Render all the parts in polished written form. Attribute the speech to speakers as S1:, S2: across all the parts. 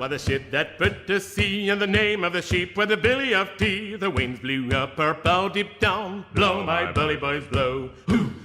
S1: was the ship that put to sea, and the name of the ship was the Billy of Tea. The winds blew up her bow deep down, blow my bully boys blow.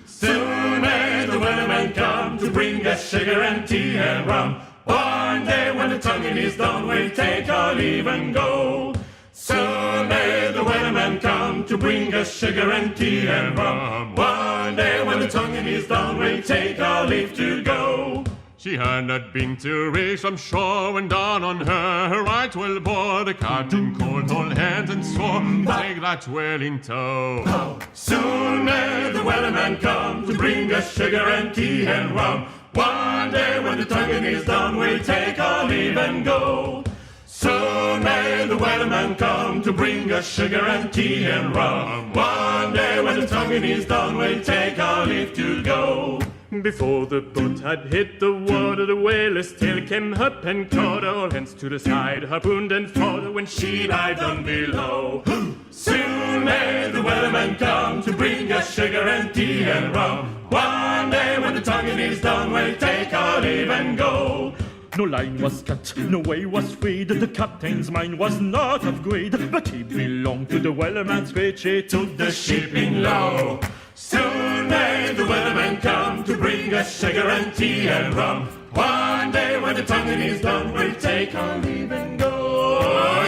S1: Soon may the weatherman come to bring us sugar and tea and rum. One day when the tonguing is done, we'll take our leave and go. Soon may the weatherman come to bring us sugar and tea and rum. One day when the tonguing is done, we'll take our leave to go. She had not been to race from shore when dawn on her right well bore. The captain cold hold hands and swore, take that well in tow. Soon may the weatherman come to bring us sugar and tea and rum. One day when the tonguing is done, we'll take our leave and go. Soon may the weatherman come to bring us sugar and tea and rum. One day when the tonguing is done, we'll take our leave to go. Before the boat had hit the water, the whaler's tail came up and caught her, hands to the side, harpooned and fought her when she dived down below. Soon may the weatherman come to bring us sugar and tea and rum. One day when the tonguing is done, we'll take our leave and go. No line was cut, no way was freed. The captain's mind was not of greed, but he belonged to the wellerman's grade. She took the shipping low. Soon may the weatherman come to bring us sugar and tea and rum. One day when the tonguing is done, we'll take our leave and go.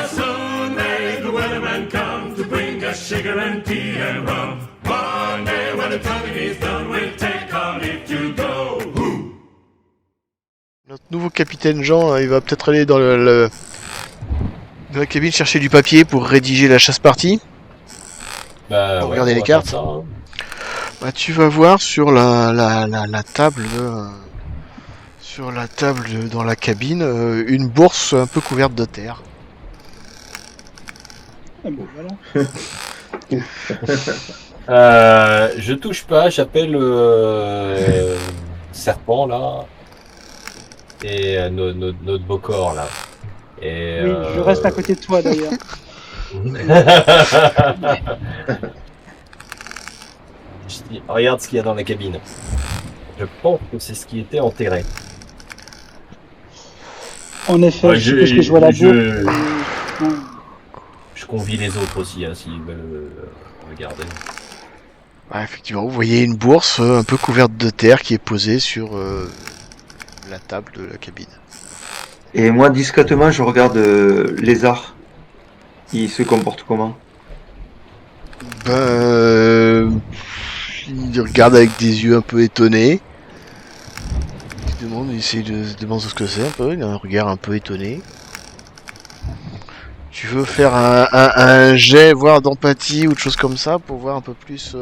S1: Soon may the weatherman come to bring us sugar and tea and rum. One day when the tonguing is done, we'll take our leave to go.
S2: Notre nouveau capitaine Jean, il va peut-être aller dans dans la cabine chercher du papier pour rédiger la chasse-partie.
S3: Bah,
S2: pour
S3: ouais,
S2: regarder les cartes.
S3: Ça, hein.
S2: Bah, tu vas voir sur la table, dans la cabine, une bourse un peu couverte de terre.
S4: Ah bon, voilà.
S3: Je touche pas, j'appelle Serpent là et notre beau corps là. Et,
S4: oui, je reste à côté de toi d'ailleurs.
S3: Je dis, regarde ce qu'il y a dans la cabine. Je pense que c'est ce qui était enterré.
S4: En effet,
S3: Ouais,
S4: parce que je vois la bourse.
S3: Je convie les autres aussi, hein, s'ils veulent regarder.
S2: Ouais, effectivement, vous voyez une bourse un peu couverte de terre qui est posée sur la table de la cabine.
S5: Et moi, discrètement, je regarde Lézard. Il se comporte comment?
S2: Il regarde avec des yeux un peu étonnés. Il essaie de se demander ce que c'est un peu. Il a un regard un peu étonné. Tu veux faire un jet, voire d'empathie ou de choses comme ça pour voir un peu plus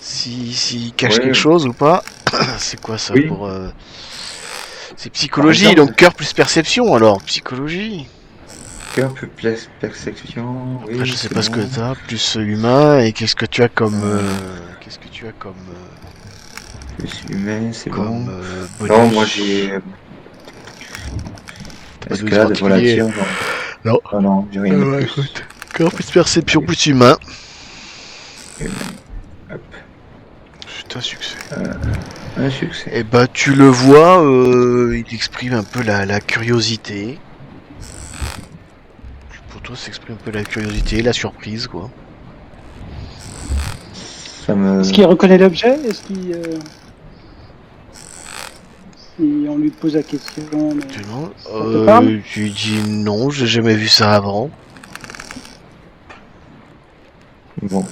S2: s'il cache quelque chose ou pas. C'est quoi ça pour c'est psychologie, donc cœur plus perception alors, psychologie.
S5: Cœur plus perception.
S2: Après, je sais pas ce que t'as, plus humain, et qu'est-ce que tu as comme
S5: plus humain, c'est
S2: comme
S5: bon.
S2: bonus.
S5: Non, moi j'ai escalade, voilà, tir.
S2: Non.
S5: Ah non, j'ai rien de plus.
S2: Écoute, cœur plus perception plus humain.
S5: Humain. Hop.
S2: C'est un succès.
S5: Un succès.
S2: Et bah tu le vois, il exprime un peu la curiosité. Pour toi, s'exprime un peu la curiosité, la surprise, quoi.
S4: Est-ce qu'il reconnaît l'objet? Est-ce qu'il... Si on lui pose la question... Mais...
S2: tu lui dis non, j'ai jamais vu ça avant.
S5: Bon.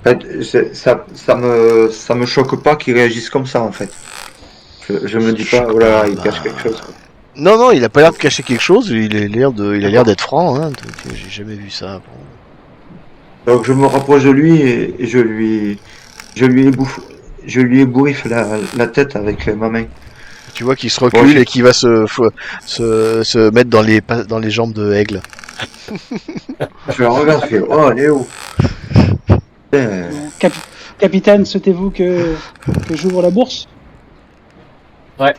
S5: En fait, ça me choque pas qu'il réagisse comme ça, en fait. Je me dis pas, oh là, il cache quelque chose. Quoi.
S2: Non, il a pas l'air de cacher quelque chose, il a l'air d'être franc, hein. J'ai jamais vu ça avant.
S5: Donc je me rapproche de lui et je lui ébouriffe la tête avec ma main.
S2: Tu vois qu'il se recule et qu'il va se mettre dans les jambes de Aigle.
S5: Je le regarde, je fais, oh Léo.
S4: Capitaine, souhaitez-vous que j'ouvre la bourse?
S3: Ouais,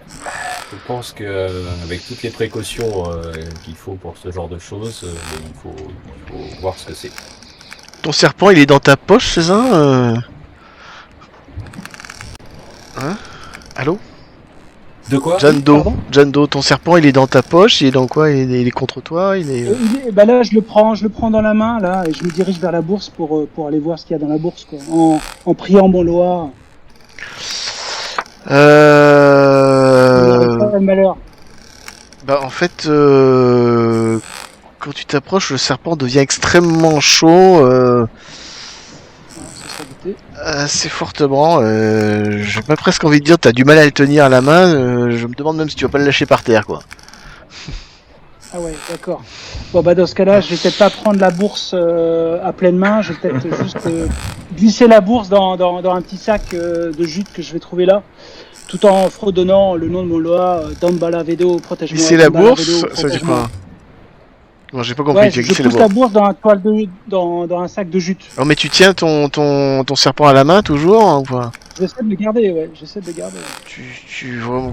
S3: je pense que avec toutes les précautions qu'il faut pour ce genre de choses, il faut voir ce que c'est.
S2: Ton serpent, il est dans ta poche, c'est ça Hein? Allô?
S3: De quoi?
S2: Jando, Jando, ton serpent, il est dans ta poche, il est dans quoi? Il est contre toi, il est...
S4: Bah là, je le prends dans la main là, et je me dirige vers la bourse pour aller voir ce qu'il y a dans la bourse, quoi. En priant mon Loa. Malheur.
S2: Bah en fait, quand tu t'approches, le serpent devient extrêmement chaud. Assez fortement. J'ai pas presque envie de dire, t'as du mal à le tenir à la main. Je me demande même si tu vas pas le lâcher par terre, quoi.
S4: Ah ouais, d'accord. Bon bah dans ce cas-là, je vais peut-être pas prendre la bourse à pleine main. Je vais peut-être juste glisser la bourse dans un petit sac de jute que je vais trouver là, tout en fredonnant le nom de mon Loa, Dambala Vedo, protège-moi.
S2: Glisser la bourse, ça veut dire quoi? Non, j'ai pas compris.
S4: Ouais,
S2: tu as
S4: je
S2: glissé
S4: pousse la bourse dans un sac de jute.
S2: Oh, mais tu tiens ton serpent à la main toujours, hein, ou pas?
S4: J'essaie de le garder, ouais.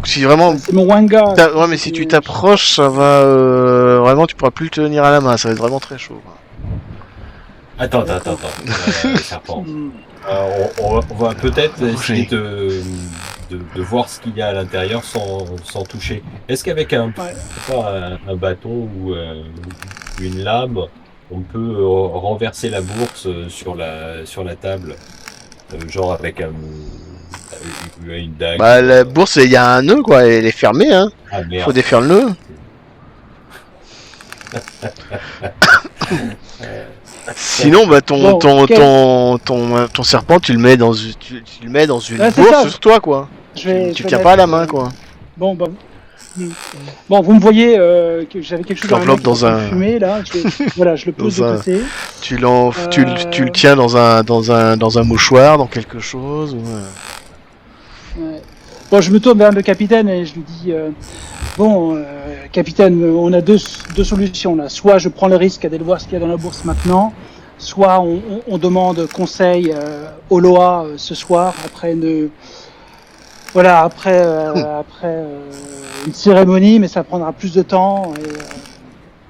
S2: Si vraiment...
S4: C'est mon Wanga.
S2: Ouais, mais si tu t'approches, ça va... Vraiment, tu pourras plus le tenir à la main, ça va être vraiment très chaud, quoi.
S3: Attends. Serpent. On va peut-être essayer de voir ce qu'il y a à l'intérieur sans toucher. Est-ce qu'avec un bâton ou une lame, on peut renverser la bourse sur la table, genre avec une dague?
S2: Bah la bourse, il y a un nœud, quoi, elle est fermée, hein.
S3: Ah, merde.
S2: Faut défaire le nœud. Sinon, bah ton serpent, tu le mets dans une bourse sur toi, quoi. Tu tiens pas à la main, quoi.
S4: Bon, vous me voyez que j'avais quelque chose
S2: dans un
S4: fumé là. Je le pose de côté.
S2: Tu le tiens dans un mouchoir, dans quelque chose.
S4: Ouais. Bon, je me tourne vers le capitaine et je lui dis capitaine, on a deux solutions là. Soit je prends le risque d'aller voir ce qu'il y a dans la bourse maintenant, soit on demande conseil au Loa ce soir après une cérémonie, mais ça prendra plus de temps.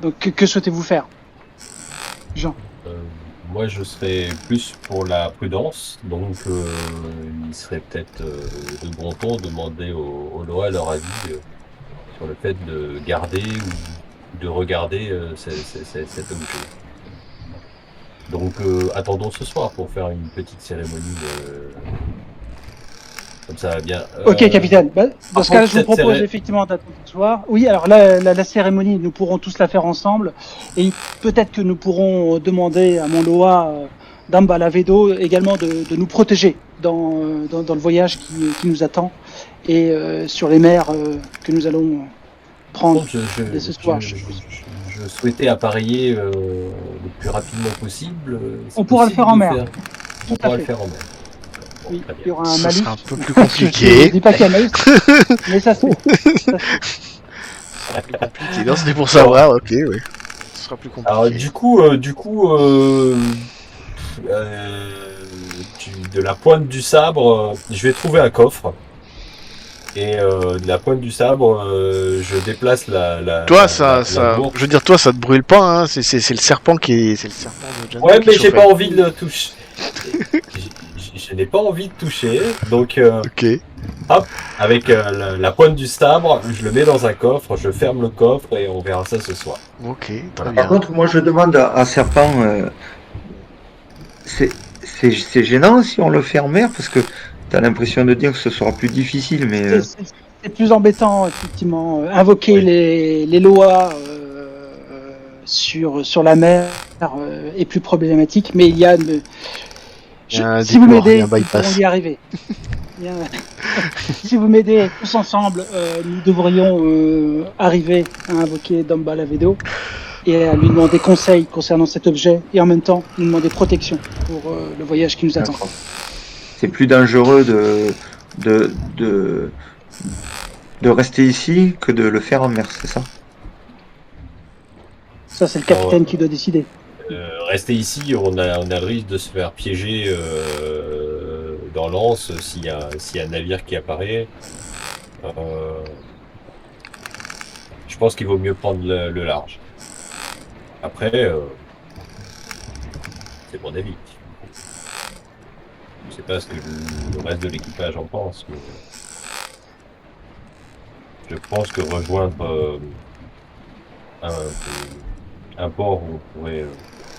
S4: Donc que souhaitez-vous faire, Jean?
S3: Moi, je serais plus pour la prudence, donc il serait peut-être de bon ton de demander au Loa leur avis sur le fait de garder ou de regarder cet objet. Donc attendons ce soir pour faire une petite cérémonie comme ça va bien.
S4: Ok, capitaine. Dans ce cas-là, je vous propose effectivement d'attendre ce soir. Oui, alors là, la cérémonie, nous pourrons tous la faire ensemble. Et peut-être que nous pourrons demander à mon Loa Dambala Vedo également de nous protéger dans le voyage qui nous attend et sur les mers que nous allons prendre dès ce soir.
S3: Je souhaitais appareiller le plus rapidement possible.
S4: On pourra le faire en mer.
S3: On pourra le faire en mer.
S4: Oui, il y aura un malus.
S2: Ça sera un peu plus compliqué.
S4: Je dis pas qu'il y a un malus, mais ça se fait.
S2: Non, c'était pour savoir, ok, oui. Ce sera plus compliqué.
S3: Alors, du coup, de la pointe du sabre, je vais trouver un coffre. Et de la pointe du sabre, je déplace la
S2: toi,
S3: la
S2: je veux dire, toi, ça te brûle pas, hein. C'est le serpent c'est le serpent de Jando.
S3: Ouais, mais j'ai pas envie de le toucher. Je n'ai pas envie de toucher, donc
S2: ok.
S3: Hop, avec la pointe du sabre, je le mets dans un coffre, je ferme le coffre et on verra ça ce soir.
S2: Ok, très bien.
S5: Par contre, moi je demande à Serpent, c'est gênant si on le fait en mer parce que tu as l'impression de dire que ce sera plus difficile, mais.
S4: C'est plus embêtant, effectivement. Invoquer les Loas sur la mer est plus problématique, mais il y a si vous m'aidez, nous pourrons y arriver. Si vous m'aidez tous ensemble, nous devrions arriver à invoquer Dambala Vedo et à lui demander conseil concernant cet objet et en même temps lui demander protection pour le voyage qui nous attend.
S5: C'est plus dangereux de rester ici que de le faire en mer, c'est ça? Ça,
S4: c'est le capitaine qui doit décider.
S3: Rester ici, on a le risque de se faire piéger dans l'anse s'il y a un navire qui apparaît. Je pense qu'il vaut mieux prendre le large. Après, c'est mon avis. Je sais pas ce que le reste de l'équipage en pense. Mais... je pense que rejoindre un port où on pourrait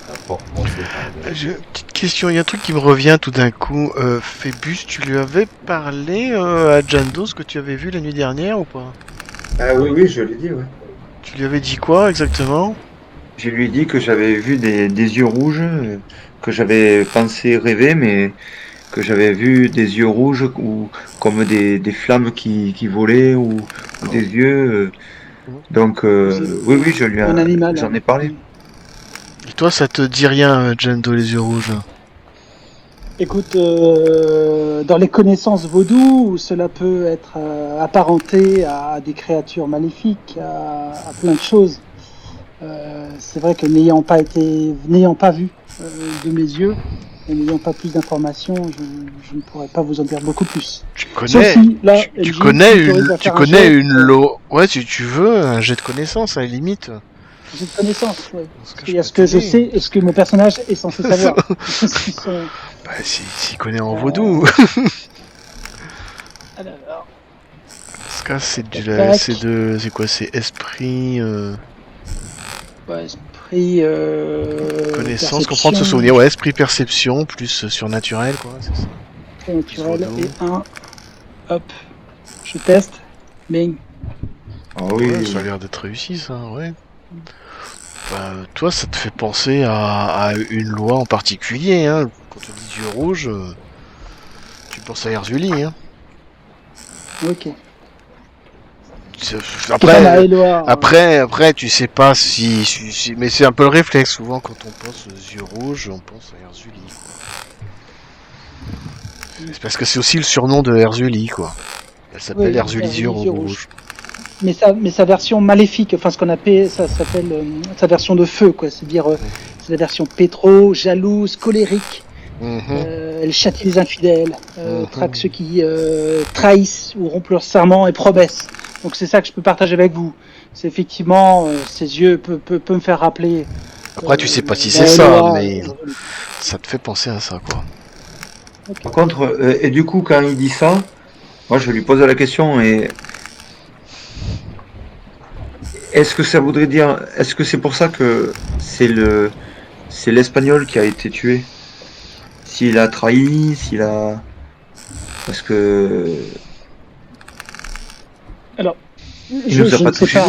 S3: un port français par exemple.
S2: J'ai une petite question, il y a un truc qui me revient tout d'un coup. Phébus, tu lui avais parlé à Jando ce que tu avais vu la nuit dernière ou pas?
S5: Ah oui, je l'ai dit, ouais.
S2: Tu lui avais dit quoi exactement?
S5: Je lui ai dit que j'avais vu des yeux rouges, que j'avais pensé rêver, mais que j'avais vu des yeux rouges ou comme des flammes qui volaient ou des yeux. Donc oui,
S4: Un animal.
S5: j'en ai parlé.
S2: Et toi, ça te dit rien, Jando, les yeux rouges?
S4: Écoute, dans les connaissances vaudou, cela peut être apparenté à des créatures maléfiques, à plein de choses. C'est vrai que n'ayant pas vu de mes yeux, et n'ayant pas plus d'informations, je ne pourrais pas vous en dire beaucoup plus.
S2: Tu connais,
S4: si, là,
S2: tu
S4: MJ,
S2: connais une lot. Ouais, si tu veux, un jet de connaissance à la limite.
S4: J'ai de connaissances, oui. Il y a ce que je sais et ce que mon personnage est censé savoir.
S2: Bah, s'il connaît en vaudou.
S4: Alors,
S2: Ce cas, c'est c'est quoi? C'est esprit.
S4: esprit.
S2: Connaissance, comprendre, se souvenir. Ouais, esprit perception plus surnaturel, quoi. C'est ça.
S4: Naturel et un. Hop. Je teste. Bing.
S5: Ah oui.
S2: Ouais, ça a l'air d'être réussi, ça, ouais. Bah, toi, ça te fait penser à une loi en particulier, hein. Quand on dit yeux rouges, tu penses à Erzuli, hein.
S4: Ok.
S2: Après, tu sais pas si mais c'est un peu le réflexe. Souvent, quand on pense aux yeux rouges, on pense à Erzuli, quoi. C'est parce que c'est aussi le surnom de Erzuli, quoi. Elle s'appelle Erzuli yeux rouges.
S4: Mais sa version maléfique, enfin ce qu'on appelle, ça s'appelle sa version de feu, quoi. C'est-à-dire, c'est la version pétro, jalouse, colérique. Elle châtie les infidèles, traque ceux qui trahissent ou rompent leur serment et promesses. Donc c'est ça que je peux partager avec vous. C'est effectivement, ses yeux peut me faire rappeler.
S2: Après, tu sais pas si c'est ça, mais ça te fait penser à ça, quoi.
S4: Okay.
S5: Par contre, et du coup, quand il dit ça, moi je lui pose la question et est-ce que ça voudrait dire, est-ce que c'est pour ça que c'est l'Espagnol qui a été tué? S'il a trahi, parce que
S4: alors
S5: je ne sais pas.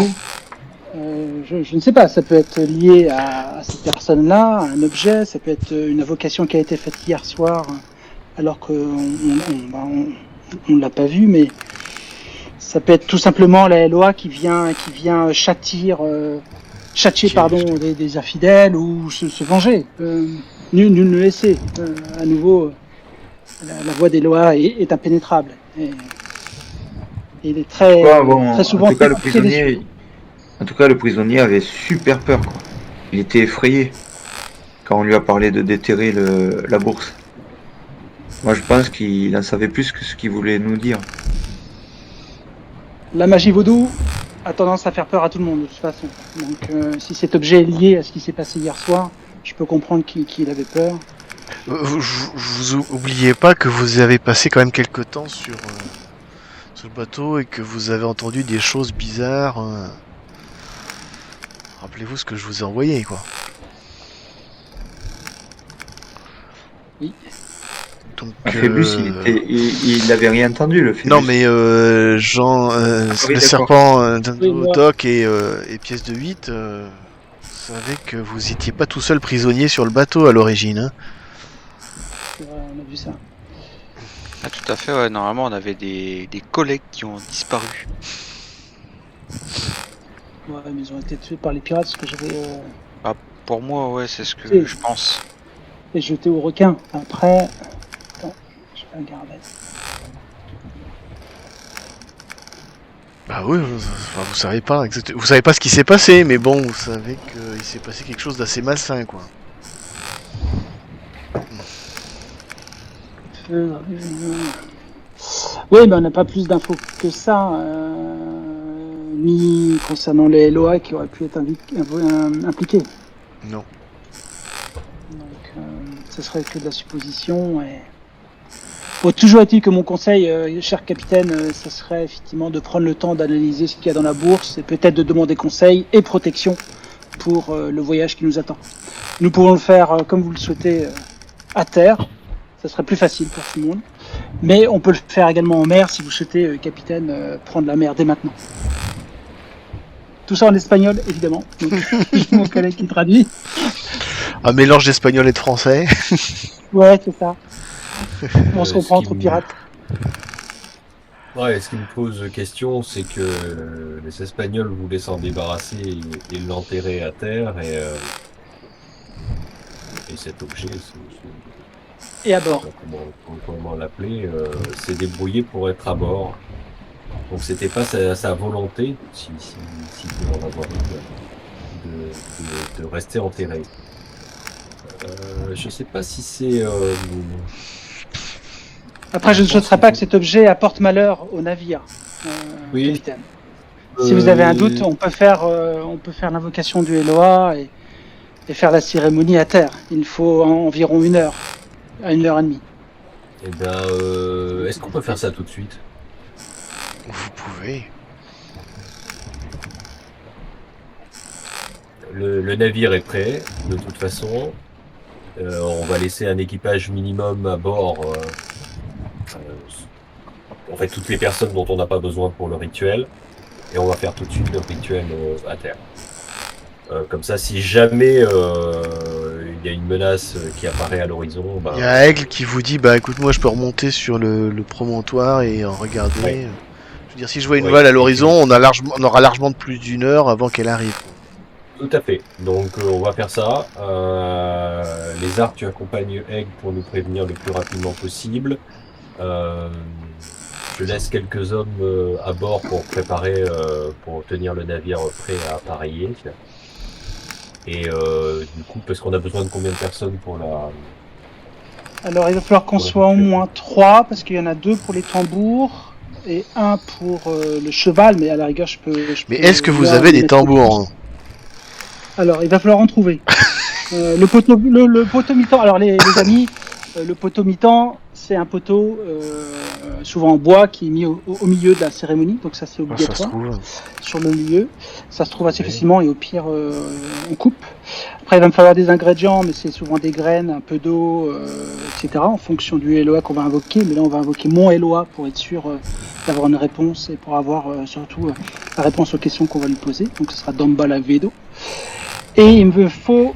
S4: Je ne sais pas, ça peut être lié à cette personne-là, à un objet, ça peut être une invocation qui a été faite hier soir alors qu'on ne l'a pas vu, mais ça peut être tout simplement la LOA qui vient châtier des infidèles ou se venger. Nul ne le sait. À nouveau, la voie des lois est impénétrable. Et il est très souvent.
S5: En tout cas, le prisonnier avait super peur, quoi. Il était effrayé quand on lui a parlé de déterrer la bourse. Moi, je pense qu'il en savait plus que ce qu'il voulait nous dire.
S4: La magie vaudou a tendance à faire peur à tout le monde, de toute façon. Donc, si cet objet est lié à ce qui s'est passé hier soir, je peux comprendre qu'il avait peur.
S2: Vous oubliez pas que vous avez passé quand même quelques temps sur le bateau et que vous avez entendu des choses bizarres. Rappelez-vous ce que je vous ai envoyé, quoi.
S4: Oui.
S5: Donc, Phébus, il n'avait rien entendu, le Phébus.
S2: Non, mais Jean, le serpent, Doc et pièce de 8, vous savez que vous étiez pas tout seul prisonnier sur le bateau à l'origine, hein.
S4: C'est vrai, on a vu ça.
S6: Ah, tout à fait, ouais. Normalement, on avait des collègues qui ont disparu.
S4: Ouais, mais ils ont été tués par les pirates, ce que j'avais.
S6: Pour moi, ouais, c'est ce que je pense.
S4: Et jeté au requin. Après. Attends, je vais regarder.
S2: Bah oui, vous savez pas exactement. Vous savez pas ce qui s'est passé, mais bon, vous savez qu'il s'est passé quelque chose d'assez malsain, quoi.
S4: Oui, mais on n'a pas plus d'infos que ça, ni concernant les LOA qui auraient pu être impliqués.
S2: Non.
S4: Donc, ce serait que de la supposition. Et Bon, toujours est-il que mon conseil, cher capitaine, ce serait effectivement de prendre le temps d'analyser ce qu'il y a dans la bourse et peut-être de demander conseil et protection pour le voyage qui nous attend. Nous pouvons le faire comme vous le souhaitez à terre, ça serait plus facile pour tout le monde. Mais on peut le faire également en mer si vous souhaitez, capitaine, prendre la mer dès maintenant. Tout ça en espagnol, évidemment. Donc, c'est mon collègue qui traduit.
S2: Un mélange d'espagnol et de français.
S4: Ouais, c'est ça. On se
S3: ce
S4: comprend
S3: qui
S4: entre
S3: me-
S4: pirates.
S3: Ouais, ce qui me pose question, c'est que les Espagnols voulaient s'en débarrasser et l'enterrer à terre, et cet objet,
S4: Et à bord.
S3: comment l'appeler, s'est débrouillé pour être à bord. Donc c'était pas sa volonté, si peut en avoir une, de rester enterré. Je sais pas si c'est...
S4: Après, je ne souhaiterais pas que cet objet apporte malheur au navire,
S3: Oui.
S4: capitaine. Si vous avez un doute, on peut faire l'invocation du Eloa et faire la cérémonie à terre. Il faut environ 1 heure, à 1h30.
S3: Eh ben, est-ce qu'on peut faire ça tout de suite?
S2: Vous pouvez.
S3: Le navire est prêt, de toute façon. On va laisser un équipage minimum à bord. En fait, toutes les personnes dont on n'a pas besoin pour le rituel. Et on va faire tout de suite le rituel à terre. Comme ça, si jamais il y a une menace qui apparaît à l'horizon, bah,
S2: Il y a Aigle qui vous dit, bah écoute, moi je peux remonter sur le promontoire et en regarder.
S3: Ouais.
S2: Je veux dire, si je vois une
S3: Ouais,
S2: voile à l'horizon, on aura largement de plus d'1 heure avant qu'elle arrive.
S3: tout à fait. Donc on va faire ça. Les arcs, tu accompagnes Egg pour nous prévenir le plus rapidement possible. Je laisse quelques hommes à bord pour préparer, pour tenir le navire prêt à appareiller. Et du coup, parce qu'on a besoin de combien de personnes pour la...
S4: Alors, il va falloir qu'on
S3: Ouais,
S4: soit au
S3: ok.
S4: moins 3, parce qu'il y en a 2 pour les tambours et 1 pour le cheval, mais à la rigueur, je peux...
S2: Mais est-ce que vous
S4: moi,
S2: avez des
S4: mettre en
S2: tambours,
S4: plus. Alors, il va falloir en trouver. Le poteau mi-temps, alors les amis, le poteau mi-temps, c'est un poteau souvent en bois qui est mis au milieu de la cérémonie, donc ça c'est
S2: Ah, ça se
S4: obligatoire.
S2: trouve.
S4: Sur le milieu, ça se trouve assez
S3: Oui.
S4: facilement et au pire on coupe. Après il va me falloir des ingrédients, mais c'est souvent des graines, un peu d'eau, etc. en fonction du Eloa qu'on va invoquer, mais là on va invoquer mon Eloa pour être sûr d'avoir une réponse et pour avoir surtout la réponse aux questions qu'on va lui poser, donc ce sera Dambala Vedo. Et il me faut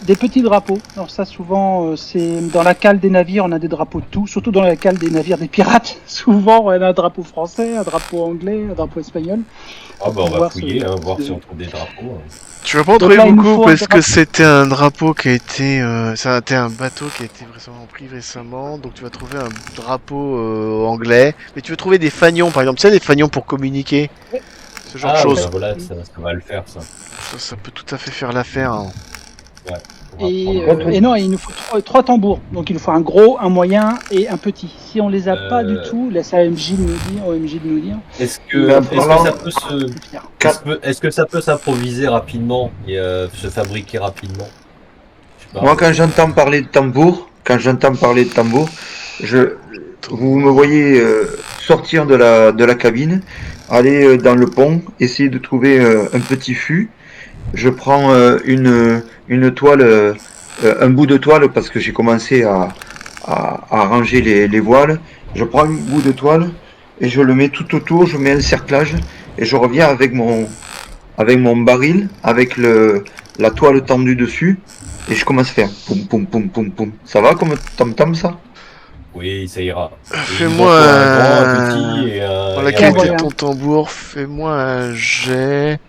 S4: des petits drapeaux. Alors ça souvent c'est dans la cale des navires, on a des drapeaux de tout, surtout dans la cale des navires des pirates. Souvent on a un drapeau français, un drapeau anglais, un drapeau espagnol.
S3: Ah bah on va
S4: Voir
S3: fouiller,
S4: ce-
S3: voir si on trouve des drapeaux.
S2: Tu vas pas en
S4: Donc
S2: trouver
S4: là, il nous
S2: beaucoup
S4: faut un
S2: parce que
S4: drapeau.
S2: c'était un drapeau qui a été, ça a été un bateau qui a été récemment pris récemment, donc tu vas trouver un drapeau anglais. Mais tu veux trouver des fanions, par exemple, tu sais, des fanions pour communiquer, ce genre de
S3: Ah
S2: choses.
S3: bah voilà, ça va le faire ça.
S2: Ça peut tout à fait faire l'affaire. Hein.
S3: On va
S4: Et,
S3: prendre le-
S4: et non, il nous faut 3 tambours. Donc il nous faut un gros, un moyen et un petit. Si on les a pas du tout, laisse AMJ de nous dire, OMJ de nous dire.
S3: Est-ce que,
S5: Ben,
S3: est-ce que
S5: pendant-
S3: ça peut se...
S4: c'est fier.
S3: Est-ce que ça peut s'improviser rapidement et se fabriquer rapidement? Je sais pas.
S5: Moi, quand j'entends parler de tambour, vous me voyez sortir de la cabine, aller dans le pont, essayer de trouver un petit fût. Je prends une toile, un bout de toile parce que j'ai commencé à ranger les voiles. Je prends un bout de toile et je le mets tout autour, je mets un cerclage et je reviens avec mon baril, avec la toile tendue dessus et je commence à faire poum poum poum poum poum. Ça va comme tam-tam ça?
S3: Oui, ça ira. Et
S2: Fais-moi
S3: il faut un grand, un petit et un...
S2: Dans
S3: et
S2: la
S3: un
S2: qualité
S3: moyen.
S2: de ton tambour, fais-moi un jet.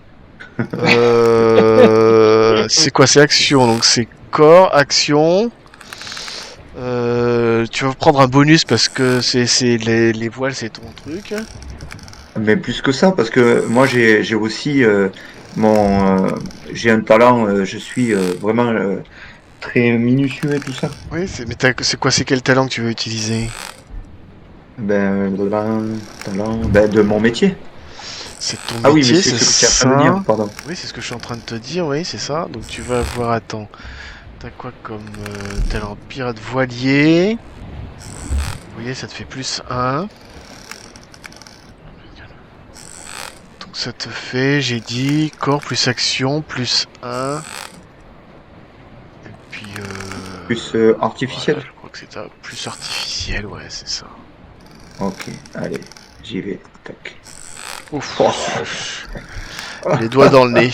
S2: C'est quoi? C'est action, donc c'est corps, action. Tu vas prendre un bonus parce que c'est les voiles, c'est ton truc.
S5: Mais plus que ça, parce que moi j'ai aussi j'ai un talent, je suis vraiment très minutieux et tout ça.
S2: Oui, c'est quoi? C'est quel talent que tu veux utiliser?
S5: Ben, de mon métier.
S2: C'est ton
S5: Ah oui,
S2: métier,
S5: mais c'est
S2: c'est
S5: ce que tu as à me
S2: ça.
S5: dire, pardon.
S2: Oui, c'est ce que je suis en train de te dire, oui, c'est ça. Donc tu vas avoir, attends, t'as quoi comme talent? Pirate voilier. voyez, ça te fait plus 1. Donc ça te fait, j'ai dit, corps plus action, plus 1. Et puis...
S5: Plus artificiel.
S2: voilà, je crois que c'est ça. Plus artificiel, ouais, c'est ça.
S5: Ok, allez, j'y vais. Tac.
S2: Ouf. Les doigts dans le nez.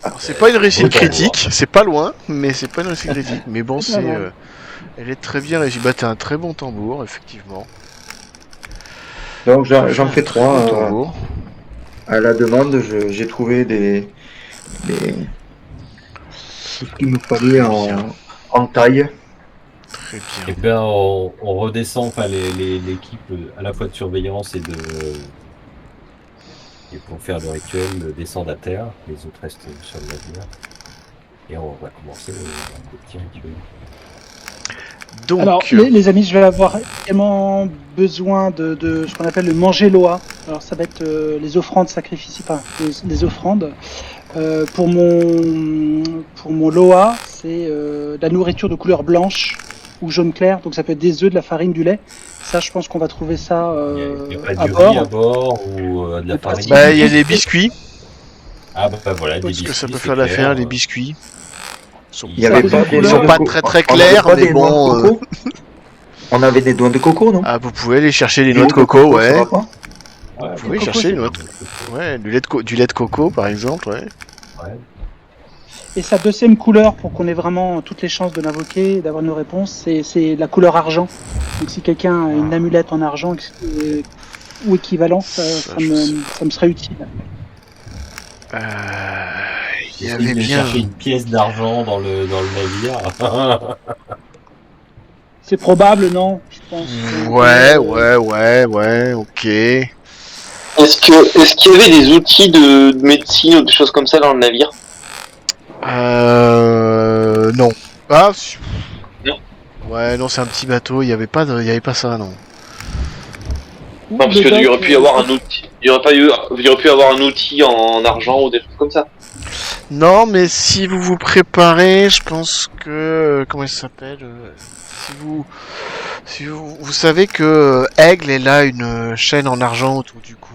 S2: Alors, c'est pas une réussite critique, c'est pas loin, mais c'est pas une réussite critique. Mais bon, c'est... elle est très bien réussie. Bah, t'as un très bon tambour, effectivement.
S5: Donc j'en fais
S2: Très bon
S5: 3.
S2: tambour.
S5: À la demande, j'ai trouvé tout ce qu'il me fallait en taille.
S2: Très
S3: Et
S2: bien.
S3: bien, on redescend, enfin, l'équipe à la fois de surveillance et pour faire le rituel, descendent à terre, les autres restent sur le navire. Et on va commencer le petit rituel.
S2: Donc,
S4: Alors, les amis, je vais avoir également besoin de ce qu'on appelle le manger Loa. Alors, ça va être les offrandes sacrificielles, enfin, les offrandes. Pour mon Loa, c'est de la nourriture de couleur blanche ou jaune clair. Donc, ça peut être des œufs, de la farine, du lait. Ça, je pense qu'on va trouver ça
S3: Il n'y a pas
S4: à
S3: du riz à
S4: bord.
S3: bord ou de la farine.
S2: bah, il y a des biscuits.
S3: Ah bah voilà, des
S2: Parce que
S3: biscuits.
S2: ça peut
S3: c'est
S2: faire
S3: clair.
S2: l'affaire, les biscuits.
S5: Il y avait pas des
S2: Ils
S5: noix
S2: sont
S5: de
S2: pas
S5: coco.
S2: très très
S5: On avait
S2: clairs,
S5: pas
S2: mais
S5: des noix de
S2: bon...
S5: coco On avait des noix de coco, non?
S2: Ah, vous pouvez aller chercher les
S5: Des
S2: noix de coco,
S5: ça
S2: ouais.
S5: va pas
S3: Ouais,
S2: Vous pouvez
S4: coco,
S2: chercher
S4: c'est
S2: les noix de... Ouais, du lait de coco, par exemple, ouais.
S3: ouais.
S4: Et sa deuxième couleur, pour qu'on ait vraiment toutes les chances de l'invoquer et d'avoir une réponse, c'est la couleur argent. Donc si quelqu'un a une amulette en argent ou équivalent, ça me serait utile.
S2: Il y
S3: Essayer
S2: avait
S3: de
S2: bien...
S3: chercher une pièce d'argent dans le navire.
S4: C'est probable, non? Je pense.
S2: Ouais, ok.
S7: Est-ce qu'il y avait des outils de médecine ou des choses comme ça dans le navire?
S2: Non. Ah,
S7: Non.
S2: ouais, non, c'est un petit bateau, il y avait pas ça, non.
S7: Non, parce qu'il y aurait pu y avoir un outil. Il y aurait pu avoir un outil en argent ou des choses comme ça.
S2: Non, mais si vous vous préparez, je pense que... comment il s'appelle si vous savez que Aigle, elle a une chaîne en argent autour du cou.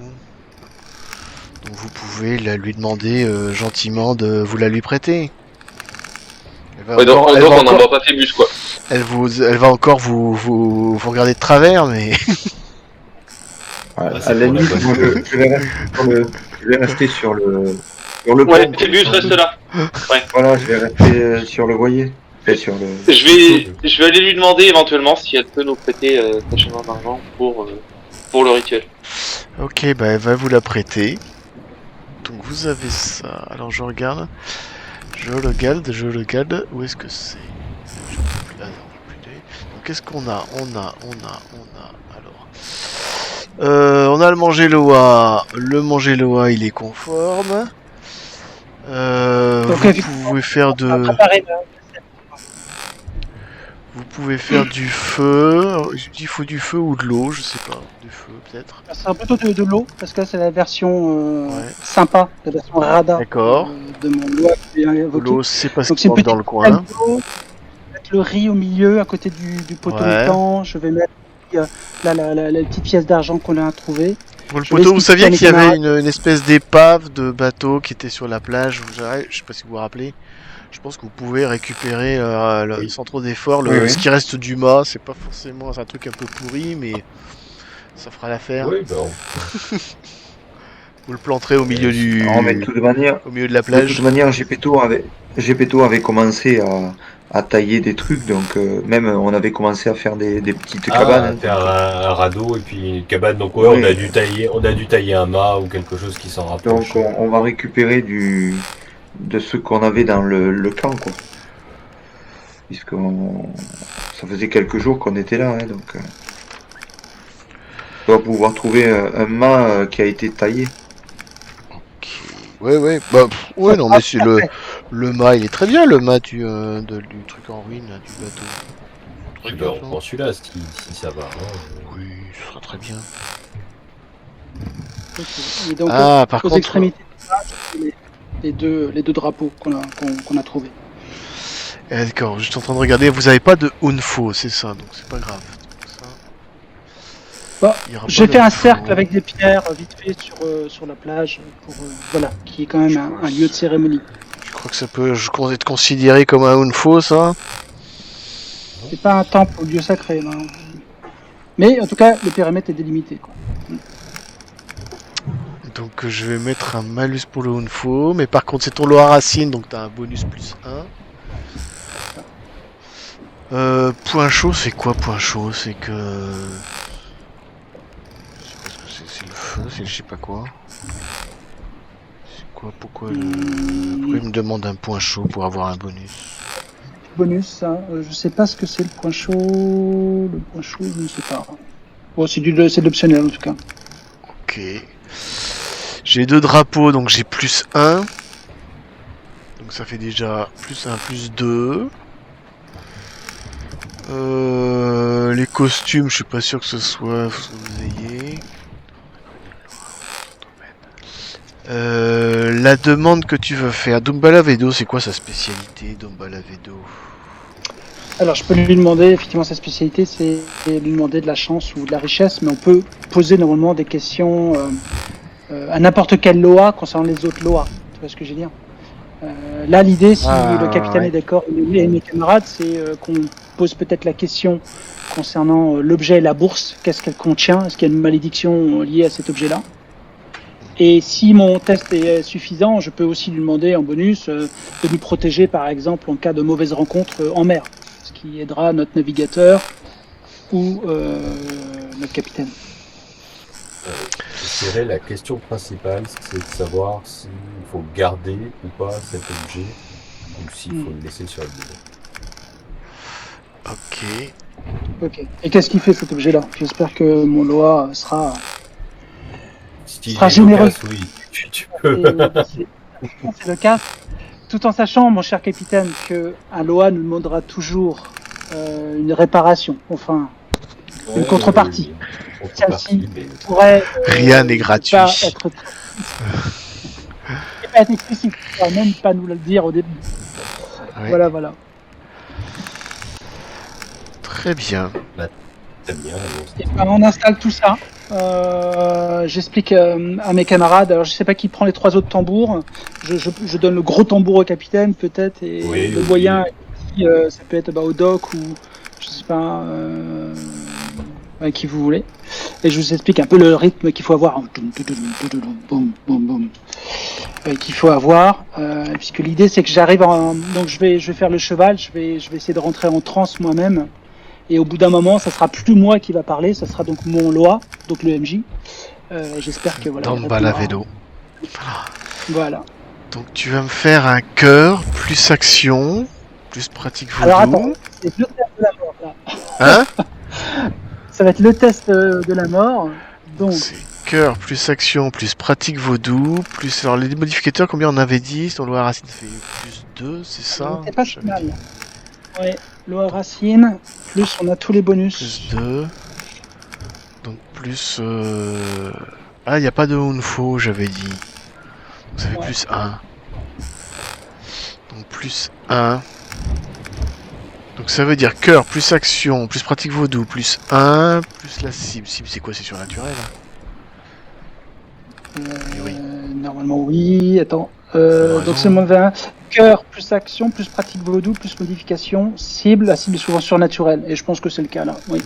S2: Donc vous pouvez lui demander gentiment de vous la lui prêter.
S7: Ouais, donc on n'en voit pas Phébus, quoi.
S2: Elle va encore vous regarder de travers, mais...
S5: Ouais,
S3: c'est
S5: à la
S3: pour la
S5: limite,
S3: bonne
S5: moi,
S3: cause.
S5: je vais rester sur le
S7: Ouais,
S5: pont.
S7: Phébus reste là.
S5: Voilà, je vais rester sur le voilier. Enfin, sur le...
S7: Je vais aller lui demander éventuellement si elle peut nous prêter sa chaîne en argent pour le rituel.
S2: Ok, bah elle va vous la prêter. Donc vous avez ça. Alors je regarde. Je le garde. Où est-ce que c'est? Je peux plus... Ah non, plus d'aller. Donc qu'est-ce qu'on a? On a. Alors. On a le manger Loa. Le manger Loa, il est conforme.
S4: Donc,
S2: Vous pouvez faire de...
S4: On va préparer
S2: Vous pouvez faire du feu. Alors, il faut du feu ou de l'eau, je sais pas. Du feu peut-être.
S4: Ça sera plutôt de l'eau, parce que là, c'est la version
S2: Ouais.
S4: sympa, la version radar
S2: D'accord.
S4: de mon Loa que j'ai invoqué.
S2: L'eau, c'est pas ce
S4: Donc
S2: qu'il
S4: c'est une
S2: manque
S4: petite
S2: dans le coin.
S4: plaque d'eau. Je vais mettre le riz au milieu, à côté du poteau
S2: Ouais.
S4: étang. Je vais mettre la petite pièce d'argent qu'on a trouvée.
S2: Pour le
S4: Je
S2: poteau, vous
S4: l'explique
S2: saviez
S4: à mes
S2: qu'il y avait
S4: camarades.
S2: une espèce d'épave de bateau qui était sur la plage. Je sais pas si vous vous rappelez. Je pense que vous pouvez récupérer sans trop d'efforts
S5: Oui.
S2: ce qui reste du mât. C'est pas forcément c'est un truc un peu pourri, mais ça fera l'affaire.
S3: Oui, bah,
S2: Vous le planterez au milieu du
S5: Non, mais de toute manière,
S2: au milieu de la plage.
S5: Gepetto avait commencé à tailler des trucs, donc même on avait commencé à faire des petites cabanes.
S3: faire un radeau et puis une cabane. Donc ouais,
S5: Oui.
S3: on a dû tailler un mât ou quelque chose qui s'en rapproche.
S5: Donc on va récupérer de ce qu'on avait dans le camp, quoi. Puisque ça faisait quelques jours qu'on était là, hein, donc on va pouvoir trouver un mât qui a été taillé.
S2: Ouais. Bah, ouais, non, mais c'est le mât, il est très bien, le mât du truc en ruine, là, du bateau. Très
S3: Eh
S2: bien,
S3: ben, on
S2: ça.
S3: prend celui-là si ça va. Hein.
S2: Oui, ce sera très bien.
S4: Et donc,
S2: Par
S4: aux
S2: contre,
S4: extrémités les deux drapeaux qu'on a trouvés.
S2: D'accord, je suis en train de regarder, vous avez pas de Unfo, c'est ça, donc c'est pas grave. Donc ça,
S4: Bon,
S2: il y aura
S4: j'ai
S2: pas
S4: fait un
S2: d'infos.
S4: cercle avec des pierres vite fait sur la plage, pour, voilà, qui est quand même un lieu de cérémonie.
S2: Je crois que ça peut être considéré comme un Unfo, ça.
S4: C'est pas un temple ou lieu sacré, non. Mais en tout cas, le périmètre est délimité, quoi.
S2: Donc je vais mettre un malus pour le Unfo, mais par contre c'est ton loi racine, donc t'as un bonus plus 1. Point chaud, c'est quoi point chaud? C'est que... Je sais pas ce que c'est le feu, c'est le je sais pas quoi. C'est quoi, pourquoi il me demande un point chaud pour avoir un bonus?
S4: Bonus, ça, je sais pas ce que c'est le point chaud. Le point chaud, je ne sais pas. Bon, c'est de l'optionnel en tout cas.
S2: Ok. J'ai 2 drapeaux, donc j'ai plus 1. Donc ça fait déjà plus 1, plus 2. Les costumes, je suis pas sûr que ce soit ce que vous ayez. La demande que tu veux faire, Dumbala Vedo, c'est quoi sa spécialité, Dumbala Vedo?
S4: Alors, je peux lui demander, effectivement, sa spécialité, c'est lui demander de la chance ou de la richesse, mais on peut poser normalement des questions à n'importe quelle Loa concernant les autres Loa. Tu vois ce que je veux dire? Là, l'idée, si le capitaine est d'accord et mes camarades, c'est qu'on pose peut-être la question concernant l'objet et la bourse. Qu'est-ce qu'elle contient? Est-ce qu'il y a une malédiction liée à cet objet-là? Et si mon test est suffisant, je peux aussi lui demander en bonus de nous protéger, par exemple, en cas de mauvaise rencontre en mer, ce qui aidera notre navigateur ou notre capitaine.
S3: Je dirais la question principale, c'est de savoir s'il faut garder ou pas cet objet, ou s'il faut le laisser sur le bureau.
S2: Ok.
S4: Ok. Et qu'est-ce qu'il fait cet objet-là? J'espère que mon Loa sera généreux.
S3: Loquace, oui, tu peux.
S4: C'est le cas. Tout en sachant, mon cher capitaine, que un Loa nous demandera toujours une réparation, enfin une contrepartie. Celle-ci pourrait
S2: Rien n'est gratuit.
S4: pas être pas être explicite, même pas nous le dire au début.
S2: Ouais.
S4: Voilà.
S2: Très bien.
S3: T'aimes bien,
S4: Et ben, on installe tout ça. J'explique à mes camarades. Alors, je sais pas qui prend les 3 autres tambours. Je donne le gros tambour au capitaine, peut-être, et le moyen, ça peut être au doc ou je sais pas à qui vous voulez. Et je vous explique un peu le rythme qu'il faut avoir. Qu'il faut avoir, puisque l'idée c'est que j'arrive donc je vais faire le cheval. Je vais essayer de rentrer en transe moi-même. Et au bout d'un moment, ça sera plus moi qui va parler, ça sera donc mon Loa, donc le MJ. J'espère que voilà.
S2: Dumbala Vedo.
S4: Voilà.
S2: Donc tu vas me faire un cœur, plus action, plus pratique voodoo.
S4: Alors attends, c'est le test de la mort là.
S2: Hein?
S4: Ça va être le test de la mort. Donc
S2: c'est cœur, plus action, plus pratique vaudou, plus... Alors les modificateurs, combien on avait dit? Ton loi racine fait plus 2, c'est ça?
S4: c'est pas si mal. Ouais, Loa racine, plus on a tous les bonus.
S2: Plus 2. Donc plus... Ah, il n'y a pas de Unfo, j'avais dit. Donc ça fait plus 1. Donc plus 1. Donc ça veut dire cœur, plus action, plus pratique vaudou, plus 1, plus la cible. Cible, c'est quoi? C'est surnaturel, hein? Oui.
S4: Normalement oui, attends. Donc c'est moins 20. Cœur, plus action, plus pratique vaudou, plus modification, cible. La cible est souvent surnaturelle, et je pense que c'est le cas là, oui.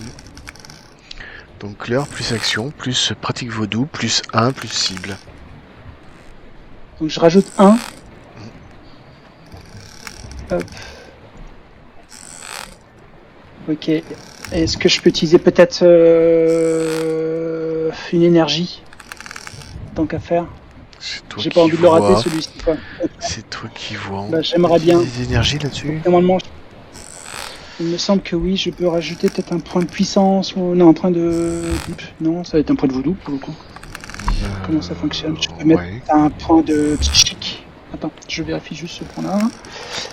S2: Donc cœur, plus action, plus pratique vaudou, plus 1, plus cible.
S4: Donc je rajoute 1. Hop. Ok. Est-ce que je peux utiliser peut-être une énergie? Tant qu'à faire. J'ai pas envie de le rater celui-ci.
S2: C'est toi qui vois.
S4: Bah, j'aimerais bien.
S2: Des énergies là-dessus?
S4: Normalement, il me semble que oui, je peux rajouter peut-être un point de puissance ou non, un point de. Non, ça va être un point de voodoo pour le coup. Comment ça fonctionne? Je peux mettre un point de psychique. Attends, je vérifie juste ce point-là.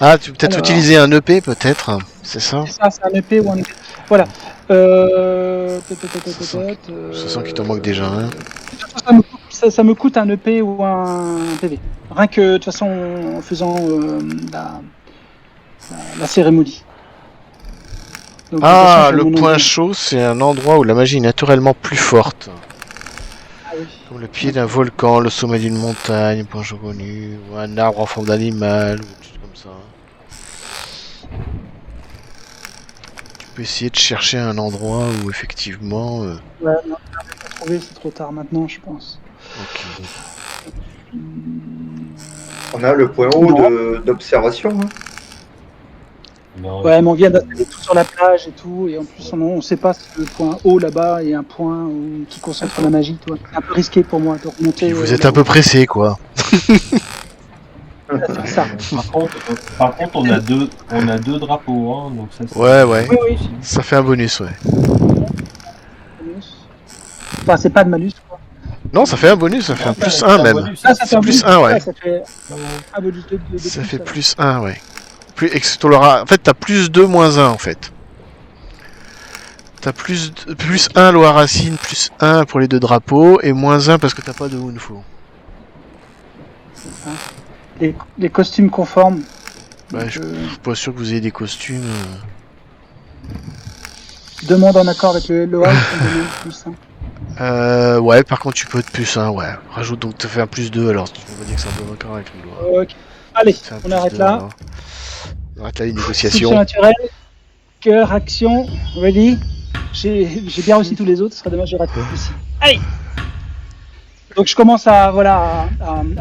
S2: Ah, tu peux peut-être utiliser un EP, peut-être? C'est ça?
S4: C'est ça, c'est un EP ou un EP. Voilà.
S2: Ça sent qu'il t'en manque déjà un.
S4: Ça me coûte un EP ou un PV. Rien que de toute façon en faisant la cérémonie. Donc,
S2: Ah,
S4: de toute façon,
S2: le
S4: j'ai mon
S2: point
S4: nom.
S2: chaud, c'est un endroit où la magie est naturellement plus forte.
S4: Ah oui.
S2: Comme le pied d'un volcan, le sommet d'une montagne, point chaud connu, ou un arbre en forme d'animal, ou des choses comme ça. Tu peux essayer de chercher un endroit où effectivement...
S4: Ouais, non, pas trouvé, c'est trop tard maintenant, je pense.
S2: ok.
S5: On a le point haut
S4: Non.
S5: d'observation. Hein.
S3: Non,
S4: Ouais, mais on vient d'installer tout sur la plage et tout, et en plus on sait pas si le point haut là-bas est un point qui concentre la magie, toi. C'est un peu risqué pour moi de remonter.
S2: Puis vous êtes un peu pressé, quoi.
S4: C'est ça.
S3: Par contre, on a deux drapeaux, hein, donc ça. c'est-
S2: Ouais, ouais.
S4: Oui, oui.
S2: Ça fait un bonus, ouais.
S4: Enfin, c'est pas de malus, quoi.
S2: Non, ça fait un bonus, ça fait un plus
S3: c'est
S2: 1
S3: un
S2: même.
S3: bonus,
S4: Ah, ça fait
S2: C'est
S4: un
S2: plus
S4: bonus.
S2: 1, ouais.
S4: Ça fait un bonus de
S2: Ça
S4: plus,
S2: fait
S4: alors.
S2: plus 1, ouais. En fait, t'as plus 2, moins 1, en fait. T'as plus 1 loi racine, plus 1 pour les deux drapeaux, et moins 1 parce que t'as pas de Wunfu.
S4: Les costumes conformes.
S2: Bah,
S4: Donc,
S2: je suis pas sûr que vous ayez des costumes.
S4: demande en accord avec le LOA, qui demande plus, hein.
S2: Ouais, par contre, tu peux être plus 1, ouais. Rajoute donc, t'as fait un plus 2, alors tu vas dire que c'est un peu d'accord avec le loi.
S4: Ok. Allez,
S2: C'est un
S4: on
S2: plus
S4: arrête
S2: 2,
S4: là.
S2: alors. On arrête là les
S4: Fonction
S2: négociations.
S4: naturelle, cœur, action, ready. J'ai bien réussi tous les autres, ce serait dommage de rater ici. Allez. Donc je commence à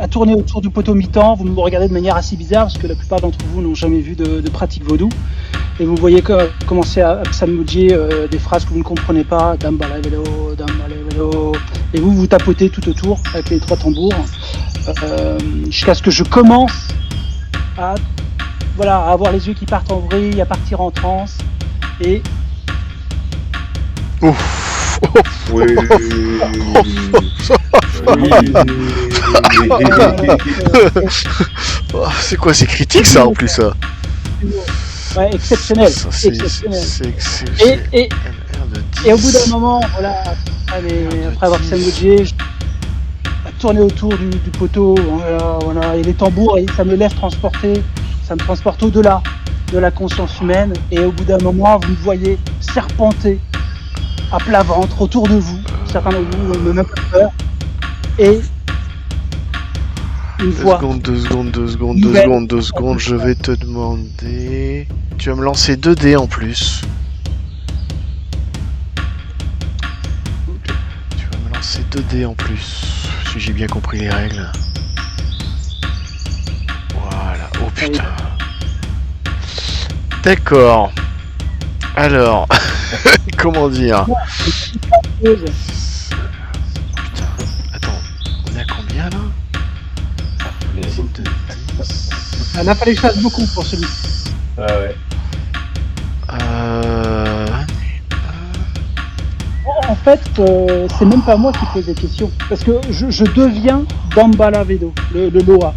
S4: tourner autour du poteau mi-temps. Vous me regardez de manière assez bizarre parce que la plupart d'entre vous n'ont jamais vu de pratique vaudou. Et vous voyez commencer à psalmodier des phrases que vous ne comprenez pas. Dambala vélo, et vous tapotez tout autour avec les 3 tambours jusqu'à ce que je commence à avoir les yeux qui partent en vrille, à partir en transe et
S2: Ouf.
S5: Oui.
S2: Oh, c'est quoi, c'est critique ça en plus ça.
S4: ouais, exceptionnel,
S2: Ça, c'est
S4: exceptionnel.
S2: c'est
S4: Et
S2: un de 10.
S4: Et au bout d'un moment, voilà, après avoir sandwiché, je tourner autour du poteau, voilà, et les tambours, et ça me laisse transporter, ça me transporte au-delà de la conscience humaine, et au bout d'un moment, vous me voyez serpenter à plat ventre autour de vous, certains de vous n'ont même pas peur, et une voix.
S2: 2 secondes,
S4: Nouvelle.
S2: je vais te demander... Tu vas me lancer 2 dés en plus. Tu vas me lancer 2 dés en plus, si j'ai bien compris les règles. Voilà, oh putain. D'accord. Alors, comment dire? Putain, attends, on est à combien là?
S4: Il a fallu que je fasse beaucoup pour celui-ci.
S3: Ouais.
S4: En fait, c'est même pas moi qui pose des questions, parce que je deviens Dambala Vedo, le Loa.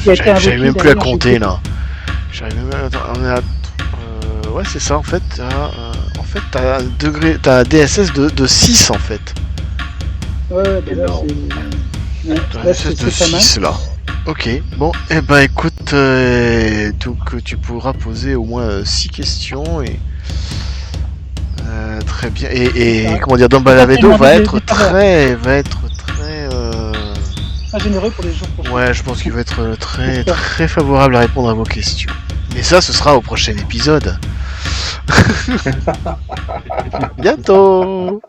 S4: Qui a été invoqué
S2: J'arrive même plus à
S4: derrière,
S2: compter
S4: je-
S2: là. J'arrive même à... Attends, on est à... ouais, c'est ça en fait. T'as un degré... T'as un DSS de 6 en fait.
S4: Ouais, bah là,
S3: Énorme.
S4: c'est... Ouais,
S2: T'as un
S4: là,
S2: DSS de
S4: c'est pas mal.
S2: 6 là. Ok, bon, et ben écoute, donc tu pourras poser au moins 6 questions et... très bien. Et
S4: Ah.
S2: comment dire, Dambalavedo
S4: Pas
S2: va
S4: des
S2: être
S4: faveurs.
S2: très...
S4: Pas généreux pour les jours prochains.
S2: Ouais, je pense qu'il va être très favorable à répondre à vos questions. Mais ça, ce sera au prochain épisode. Bientôt.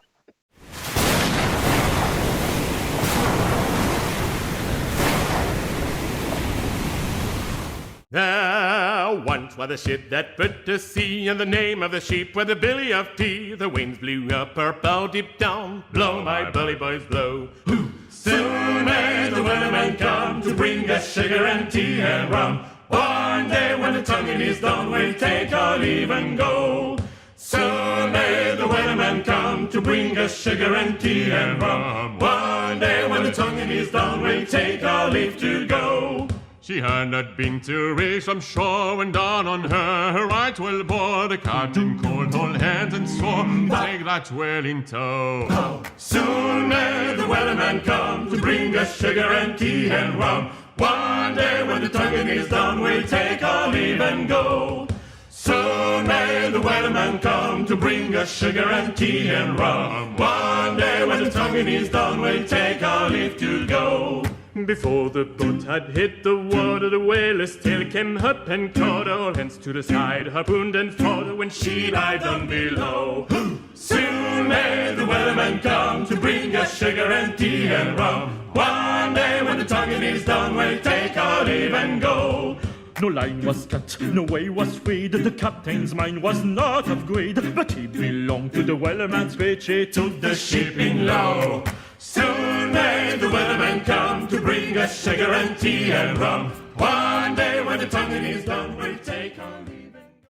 S1: There once was a ship that put to sea, and the name of the ship was the Billy of Tea. The winds blew up her bow deep down. Blow, my bully boys, blow. Hoo. Soon may the weatherman come to bring us sugar and tea and rum. One day when the tonguing is done, we'll take our leave and go. Soon may the weatherman come to bring us sugar and tea and rum. One day when the tonguing is done, we'll take our leave to go. She had not been to reach from shore when dawn on her right well bore. The captain called all hands and swore to take that whale in tow. Soon may the weatherman come to bring us sugar and tea and rum. One day when the tonguing is done, we'll take our leave leave and go. Soon may the weatherman come to bring us sugar and tea and rum. One day when the tonguing is done, we'll take our leave to go. Before the boat had hit the water, the whaler still came up and caught all hands to the side, harpooned and fought when she dived down below. Soon may the weatherman come to bring us sugar and tea and rum. One day when the tonguing is done, we'll take our leave and go. No line was cut, no way was freed. The captain's mind was not of greed, but he belonged to the wellerman's which he took the ship in low. Soon may the weatherman come to bring us sugar and tea and rum. One day when the tonguing is done, we'll take on.